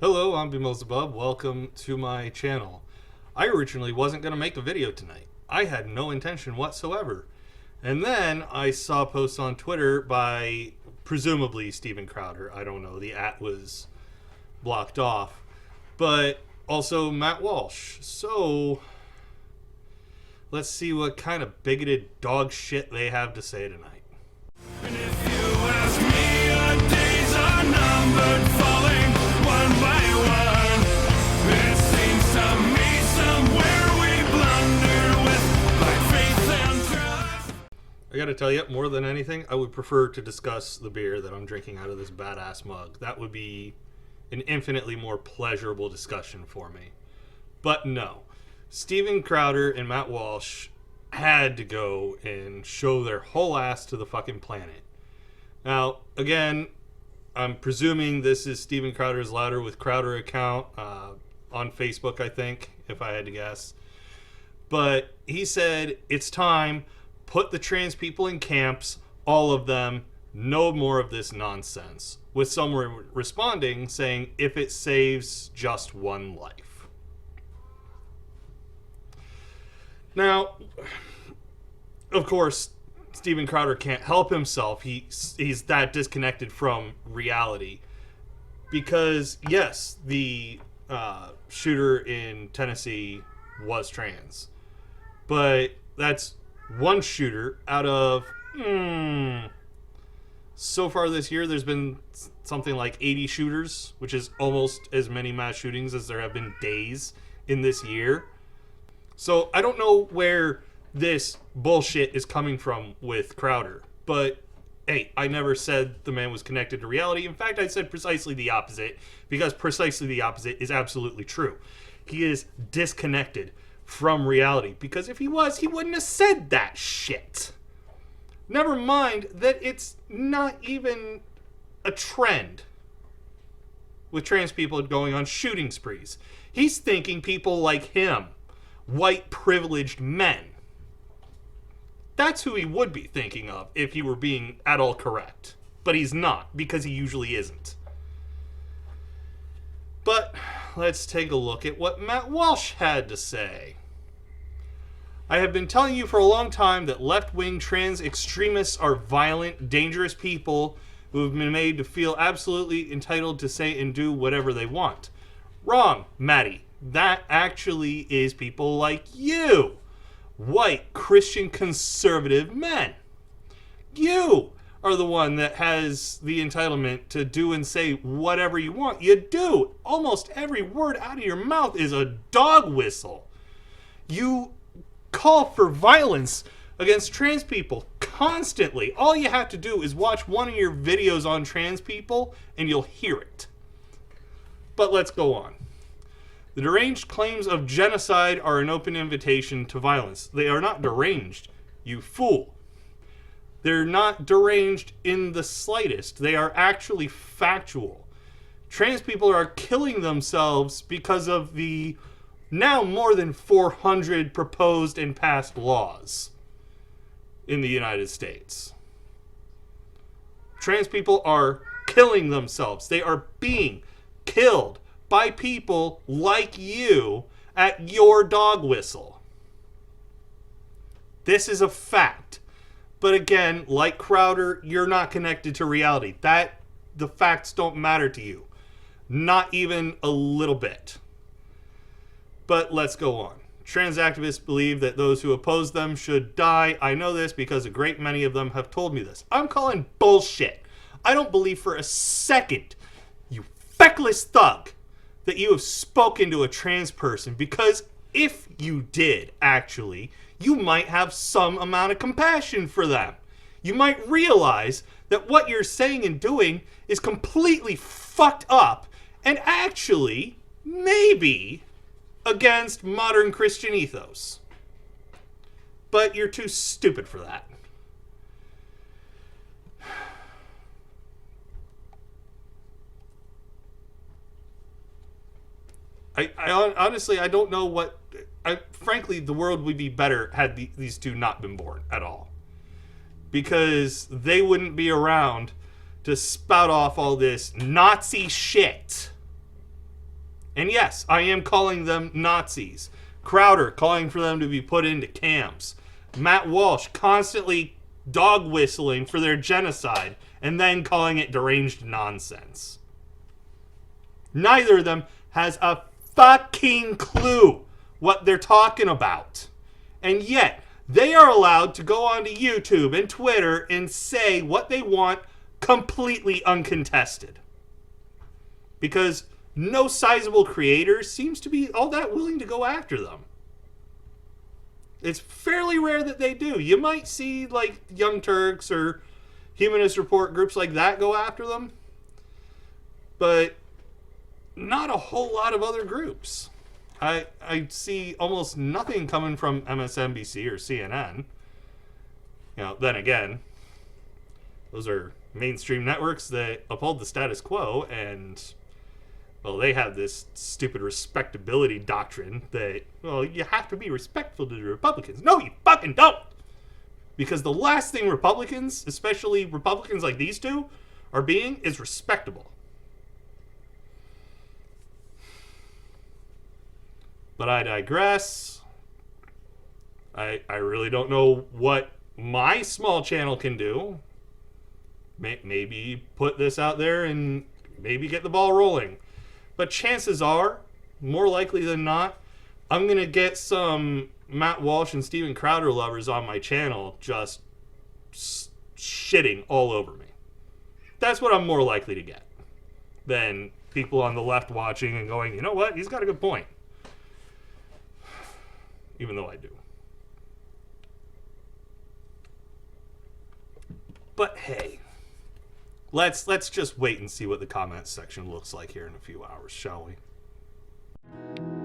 Hello, I'm BMillzebub. Welcome to my channel. I originally wasn't going to make a video tonight. I had no intention whatsoever. And then I saw posts on Twitter by presumably Steven Crowder. I don't know. The @ was blocked off. But also Matt Walsh. So let's see what kind of bigoted dog shit they have to say tonight. And if you ask me, our days are numbered, falling one by one. It seems to me somewhere we blunder with by faith and trust. I gotta tell you, more than anything, I would prefer to discuss the beer that I'm drinking out of this badass mug. That would be an infinitely more pleasurable discussion for me. But no. Steven Crowder and Matt Walsh had to go and show their whole ass to the fucking planet. Now, again, I'm presuming this is Steven Crowder's Louder with Crowder account on Facebook, I think, if I had to guess. But he said, it's time, put the trans people in camps, all of them, no more of this nonsense. With someone responding saying, if it saves just one life. Now, of course, Steven Crowder can't help himself. He's that disconnected from reality. Because, yes, the shooter in Tennessee was trans. But that's one shooter out of... So far this year, there's been something like 80 shooters, which is almost as many mass shootings as there have been days in this year. So I don't know where this bullshit is coming from with Crowder. But, hey, I never said the man was connected to reality. In fact, I said precisely the opposite, because precisely the opposite is absolutely true. He is disconnected from reality, because if he was, he wouldn't have said that shit. Never mind that it's not even a trend with trans people going on shooting sprees. He's thinking people like him, white privileged men. That's who he would be thinking of if he were being at all correct. But he's not, because he usually isn't. But let's take a look at what Matt Walsh had to say. I have been telling you for a long time that left-wing trans extremists are violent, dangerous people who have been made to feel absolutely entitled to say and do whatever they want. Wrong, Maddie. That actually is people like you. White, Christian, conservative men. You are the one that has the entitlement to do and say whatever you want. You do. Almost every word out of your mouth is a dog whistle. You call for violence against trans people constantly. All you have to do is watch one of your videos on trans people and you'll hear it. But let's go on. The deranged claims of genocide are an open invitation to violence. They are not deranged, you fool. They're not deranged in the slightest. They are actually factual. Trans people are killing themselves because of the now more than 400 proposed and passed laws in the United States. Trans people are killing themselves. They are being killed by people like you at your dog whistle. This is a fact. But again, like Crowder, you're not connected to reality. The facts don't matter to you. Not even a little bit. But let's go on. Trans activists believe that those who oppose them should die. I know this because a great many of them have told me this. I'm calling bullshit. I don't believe for a second, you feckless thug, that you have spoken to a trans person, because if you did, actually, you might have some amount of compassion for them. You might realize that what you're saying and doing is completely fucked up and actually, maybe, against modern Christian ethos. But you're too stupid for that. I honestly, I don't know what... frankly, the world would be better had these two not been born at all. Because they wouldn't be around to spout off all this Nazi shit And yes, I am calling them Nazis. Crowder calling for them to be put into camps. Matt Walsh constantly dog whistling for their genocide and then calling it deranged nonsense. Neither of them has a fucking clue what they're talking about. And yet, they are allowed to go onto YouTube and Twitter and say what they want completely uncontested. Because no sizable creator seems to be all that willing to go after them. It's fairly rare that they do. You might see like Young Turks or Humanist Report, groups like that go after them. But not a whole lot of other groups. I see almost nothing coming from MSNBC or CNN. You know, then again, those are mainstream networks that uphold the status quo, and well, they have this stupid respectability doctrine that, well, you have to be respectful to the Republicans. No, you fucking don't! Because the last thing Republicans, especially Republicans like these two, are being is respectable. But I digress. I really don't know what my small channel can do. Maybe put this out there and maybe get the ball rolling. But chances are, more likely than not, I'm going to get some Matt Walsh and Steven Crowder lovers on my channel just shitting all over me. That's what I'm more likely to get than people on the left watching and going, you know what, he's got a good point. Even though I do. But hey, let's just wait and see what the comments section looks like here in a few hours, shall we?